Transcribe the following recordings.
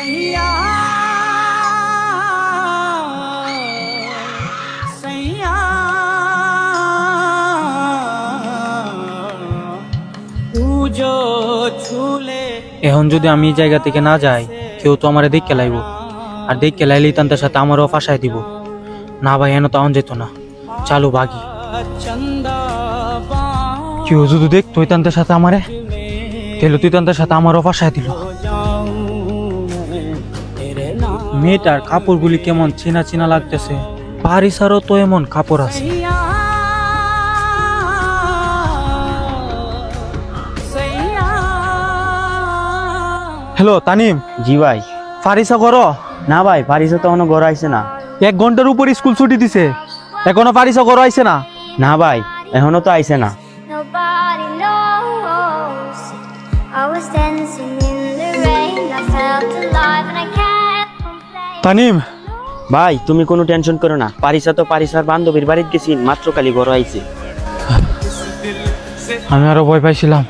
सैया सैया तू जो छूले। এখন যদি আমি এই জায়গা থেকে না যাই, কেউ তো আমারে দেখে লাইব, আর দেখে লাইলেই তাদের সাথে আমারও ফাঁসাই দিব। না ভাই, এন তো আন যেত না, চালু বাগি। चंदा কেউ যদি দেখতো তাদের সাথে আমারে, তাহলে তুই তাদের সাথে আমারও ফাঁসাই দিল। तेरे नाम মেয়েটার কাপড়গুলি কেমন চেনা চেনা লাগতেছে, পারিসারও তো এমন কাপড় আছে। सैया सैया। হ্যালো তানিম, জি ভাই। ফারিসা করো? না ভাই, পারিসা তো এখনো ঘর আইছে না। 1 ঘন্টার উপর স্কুল ছুটি দিছে, এখনো ফারিসা করো আইছে না? না ভাই, এখনো তো আইছে না। Nobody knows. I was dancing in the rain. I felt alive and I can't complain. Tanim, ভাই তুমি কোনো টেনশন করো না, পারিসা তো পারিসার বান্ধবীর বাড়িতে গেছি, মাত্র কালি ঘর আইছে। আমি আরো ভয় পাইছিলাম।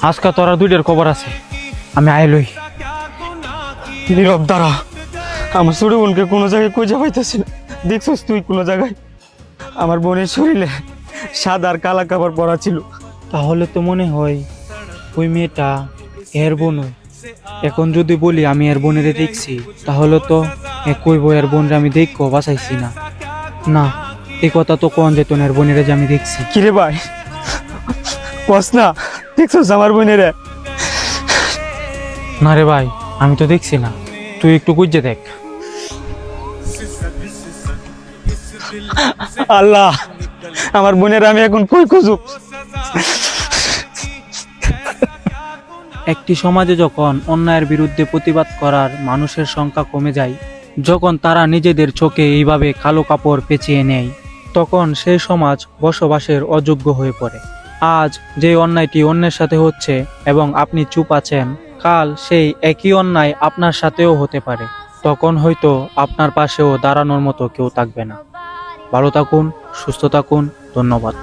আজকে তোরা 2টার খবর আছে, আমি আইলই। নীরব দাঁড়া, আমার ছোট বোনকে কোনো জায়গায় খুঁজে পাইতেছি না। দেখছস তুই কোনো জায়গায়? আমার বোনের শরীরে সাদা আর কালা কাপড় পরা ছিল। তাহলে তো মনে হয় ওই মেয়েটা এর বোন। এখন যদি বলি আমি এর বোনের দেখছি, তাহলে তো কইব এর বোনরে আমি দেখো বাঁচাইছি না। না, এই কথা তো কোন যেত না, এর বোনের যে আমি দেখছি। কিরে ভাই, কস না দেখছস আমার বোনের? না রে ভাই, আমি তো দেখছি না, তুই একটু খুঁজে দেখ। আল্লাহ, আমার বোনের আমি এখন কই খুঁজুক? একটি সমাজে যখন অন্যায়ের বিরুদ্ধে প্রতিবাদ করার মানুষের সংখ্যা কমে যায়, যখন তারা নিজেদের চোখে এইভাবে কালো কাপড় পেঁচিয়ে নেয়, তখন সেই সমাজ বসবাসের অযোগ্য হয়ে পড়ে। আজ যে অন্যায়টি অন্যের সাথে হচ্ছে এবং আপনি চুপ আছেন, কাল সেই একই অন্যায় আপনার সাথেও হতে পারে। তখন হয়তো আপনার পাশেও দাঁড়ানোর মতো কেউ থাকবে না। ভালো থাকুন, সুস্থ থাকুন, ধন্যবাদ।